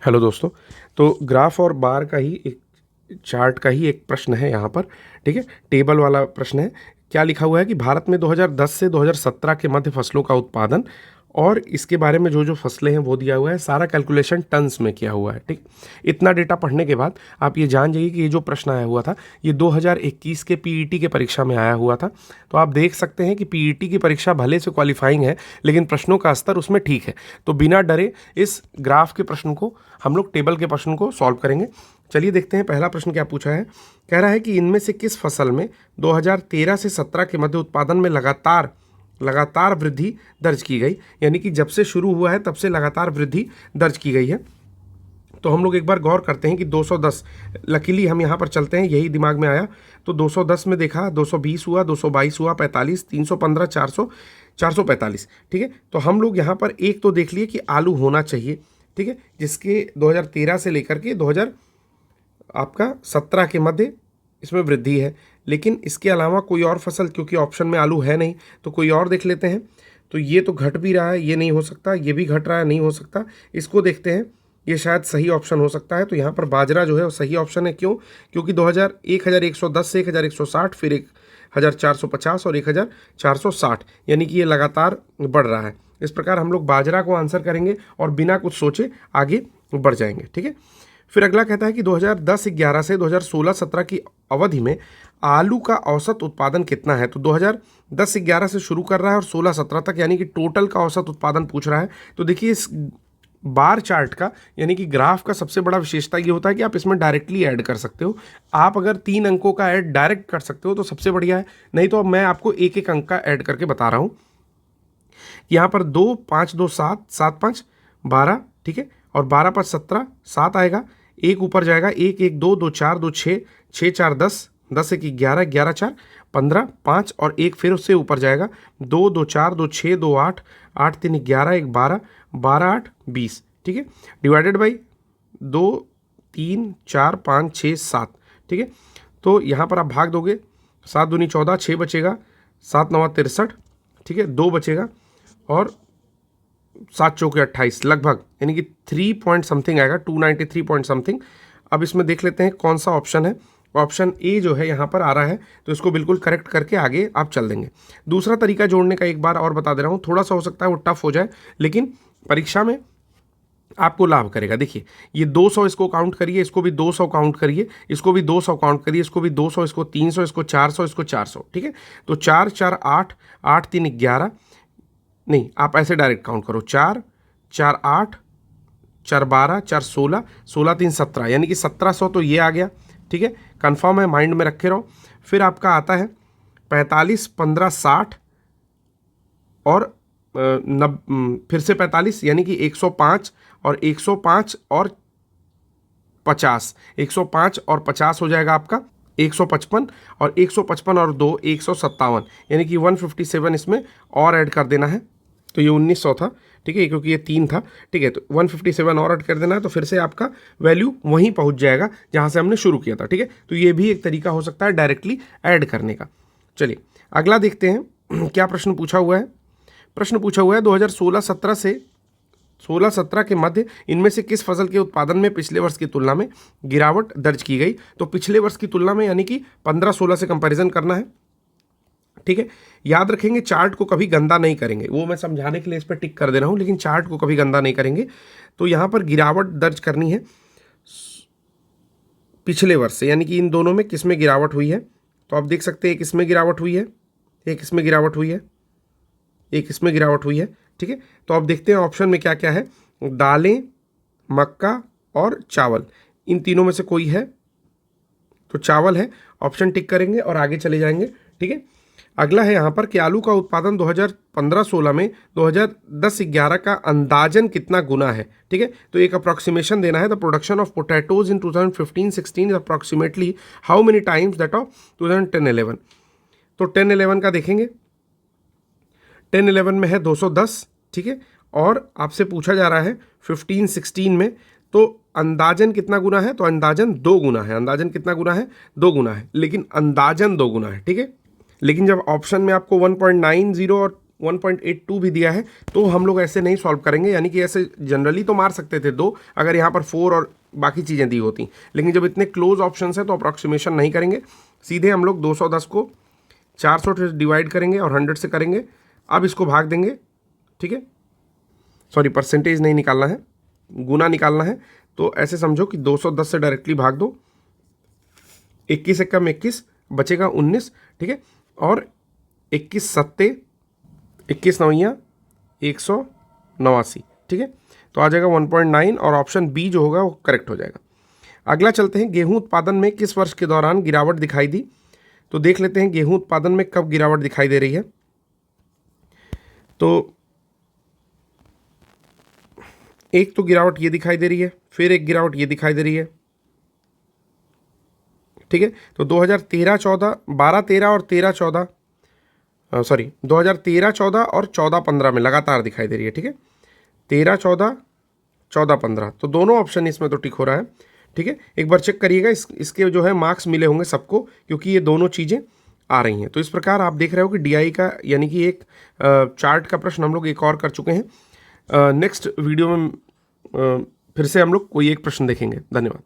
Hello दोस्तों। तो graph और बार का ही एक चार्ट का ही एक प्रश्न है यहाँ पर। ठीक है, टेबल वाला प्रश्न है। क्या लिखा हुआ है कि भारत में 2010 से 2017 के मध्य फसलों का उत्पादन और इसके बारे में जो जो फसलें हैं वो दिया हुआ है। सारा कैलकुलेशन टन्स में किया हुआ है। ठीक, इतना डेटा पढ़ने के बाद आप ये जान जाइए कि ये जो प्रश्न आया हुआ था ये 2021 के पीईटी के परीक्षा में आया हुआ था। तो आप देख सकते हैं कि पीईटी की परीक्षा भले से क्वालिफाइंग है लेकिन प्रश्नों का स्तर उसमें ठीक है। तो बिना डरे इस ग्राफ के प्रश्न को हम लोग टेबल के प्रश्न को सॉल्व करेंगे। चलिए देखते हैं पहला प्रश्न क्या पूछा है। कह रहा है कि इनमें से किस फसल में 2013 से 17 के मध्य उत्पादन में लगातार वृद्धि दर्ज की गई, यानी कि जब से शुरू हुआ है तब से लगातार वृद्धि दर्ज की गई है। तो हम लोग एक बार गौर करते हैं कि 210, लकीली हम यहाँ पर चलते हैं, यही दिमाग में आया। तो 210 में देखा 220 हुआ, 222 हुआ, 45, 315, 400, 445। ठीक है, तो हम लोग यहाँ पर एक तो देख लिए कि आलू होना चाहिए। ठीक है, जिसके 2013 से लेकर के 2017 के मध्य इसमें वृद्धि है। लेकिन इसके अलावा कोई और फसल, क्योंकि ऑप्शन में आलू है नहीं, तो कोई और देख लेते हैं। तो ये तो घट भी रहा है, ये नहीं हो सकता, ये भी घट रहा है, नहीं हो सकता। इसको देखते हैं, ये शायद सही ऑप्शन हो सकता है। तो यहाँ पर बाजरा जो है वो सही ऑप्शन है। क्यों? क्योंकि 1110 से 1160, फिर 1450 और 1460, यानी कि ये लगातार बढ़ रहा है। इस प्रकार हम लोग बाजरा को आंसर करेंगे और बिना कुछ सोचे आगे बढ़ जाएंगे। ठीक है, फिर अगला कहता है कि 2010-11 से 2016-17 की अवधि में आलू का औसत उत्पादन कितना है। तो 2010-11 से शुरू कर रहा है और 16-17 तक, यानी कि टोटल का औसत उत्पादन पूछ रहा है। तो देखिए इस बार चार्ट का यानी कि ग्राफ का सबसे बड़ा विशेषता ये होता है कि आप इसमें डायरेक्टली ऐड कर सकते हो। आप अगर 3 अंकों का ऐड डायरेक्ट कर सकते हो तो सबसे बढ़िया है, नहीं तो अब मैं आपको एक एक अंक का ऐड करके बता रहा हूँ। यहाँ पर 2, 5, 2, 7, 7, 5, 12। ठीक है, और 12, 5, 17, 7 आएगा, एक ऊपर जाएगा, 1, 1, 2, 2, 4, 2, 6, 6, 4, 10, 10, 1, 11, 11, 4, 15, 5 और एक फिर उससे ऊपर जाएगा, 2, 2, 4, 2, 6, 2, 8, 8, 3, 11, 1, 12, 12, 8, 20। ठीक है, डिवाइडेड बाई 2, 3, 4, 5, 6, 7। ठीक है, तो यहाँ पर आप भाग दोगे, 7 दूनी 14, 6 बचेगा, 7 9 63। ठीक है, 2 बचेगा और 7 चौके 28 लगभग, यानी कि 3 पॉइंट समथिंग आएगा, 293 पॉइंट समथिंग। अब इसमें देख लेते हैं कौन सा ऑप्शन है। ऑप्शन ए जो है यहाँ पर आ रहा है, तो इसको बिल्कुल करेक्ट करके आगे आप चल देंगे। दूसरा तरीका जोड़ने का एक बार और बता दे रहा हूँ, थोड़ा सा हो सकता है वो टफ हो जाए लेकिन परीक्षा में आपको लाभ करेगा। देखिए ये 200, इसको काउंट करिए, इसको भी 200 काउंट करिए, इसको भी 200 काउंट करिए, इसको भी 200, इसको 300, इसको 400, इसको 400। ठीक है, तो 4 4 8, 8 3 11, नहीं आप ऐसे डायरेक्ट काउंट करो, 4 4 8, 4 12, 4 16, 16 3 17, यानी कि 1700 तो ये आ गया। ठीक है, कंफर्म है, माइंड में रखे रहो। फिर आपका आता है 45, 15, 60 और फिर से 45, यानी कि 105 और 105 और 50, 105 और 50 हो जाएगा आपका 155 और 155 और 2 157, यानी कि 157 इसमें और ऐड कर देना है। तो ये 1900 था। ठीक है, क्योंकि ये 3 था। ठीक है, तो 157 और ऐड कर देना है, तो फिर से आपका वैल्यू वहीं पहुंच जाएगा जहां से हमने शुरू किया था। ठीक है, तो ये भी एक तरीका हो सकता है डायरेक्टली ऐड करने का। चलिए अगला देखते हैं क्या प्रश्न पूछा हुआ है। प्रश्न पूछा हुआ है 2016-17 से 16-17 के मध्य इनमें से किस फसल के उत्पादन में पिछले वर्ष की तुलना में गिरावट दर्ज की गई। तो पिछले वर्ष की तुलना में यानी कि 15-16 से कंपैरिजन करना है। ठीक है, याद रखेंगे चार्ट को कभी गंदा नहीं करेंगे, वो मैं समझाने के लिए इस पर टिक कर दे रहा हूं, लेकिन चार्ट को कभी गंदा नहीं करेंगे। तो यहां पर गिरावट दर्ज करनी है पिछले वर्ष से, यानी कि इन दोनों में किस में गिरावट हुई है। तो आप देख सकते हैं एक इसमें गिरावट हुई है, एक इसमें गिरावट हुई है, एक इसमें गिरावट हुई है। ठीक है, तो आप देखते हैं ऑप्शन में क्या क्या है। दालें, मक्का और चावल, इन तीनों में से कोई है तो चावल है, ऑप्शन टिक करेंगे और आगे चले जाएंगे। ठीक है, अगला है यहाँ पर कि आलू का उत्पादन 2015-16 में 2010-11 का अंदाजन कितना गुना है। ठीक है, तो एक अप्रॉक्सीमेशन देना है। The production of potatoes in 2015-16 is approximately how many times that of 2010-11। तो 10-11 का देखेंगे, 10-11 में है 210। ठीक है, और आपसे पूछा जा रहा है 15-16 में, तो अंदाजन कितना गुना है। तो अंदाजन 2 गुना है। अंदाजन कितना गुना है? 2 गुना है, लेकिन अंदाजन 2 गुना है। ठीक है, लेकिन जब ऑप्शन में आपको 1.90 और 1.82 भी दिया है, तो हम लोग ऐसे नहीं सॉल्व करेंगे, यानी कि ऐसे जनरली तो मार सकते थे 2 अगर यहाँ पर 4 और बाकी चीज़ें दी होती, लेकिन जब इतने क्लोज ऑप्शंस हैं तो अप्रॉक्सीमेशन नहीं करेंगे, सीधे हम लोग 210 को 400 से डिवाइड करेंगे और 100 से करेंगे। अब इसको भाग देंगे, ठीक है, सॉरी परसेंटेज नहीं निकालना है, गुना निकालना है। तो ऐसे समझो कि 210 से डायरेक्टली भाग दो, 21 से कम 21 बचेगा 19, ठीक है, और 21 सत्ते 21 नवैया 189, ठीक है, तो आ जाएगा 1.9 और ऑप्शन बी जो होगा वो करेक्ट हो जाएगा। अगला चलते हैं, गेहूं उत्पादन में किस वर्ष के दौरान गिरावट दिखाई दी? तो देख लेते हैं गेहूं उत्पादन में कब गिरावट दिखाई दे रही है। तो एक तो गिरावट ये दिखाई दे रही है, फिर एक गिरावट ये दिखाई दे रही है, ठीक है। तो 2013-14, 12-13 और 13-14, सॉरी 2013-14 और 14-15 में लगातार दिखाई दे रही है, ठीक है, 13-14, 14-15, तो दोनों ऑप्शन इसमें तो टिक हो रहा है, ठीक है। एक बार चेक करिएगा, इसके जो है मार्क्स मिले होंगे सबको, क्योंकि ये दोनों चीज़ें आ रही हैं। तो इस प्रकार आप देख रहे हो कि डीआई का यानी कि एक चार्ट का प्रश्न हम लोग एक और कर चुके हैं। नेक्स्ट वीडियो में फिर से हम लोग कोई एक प्रश्न देखेंगे। धन्यवाद।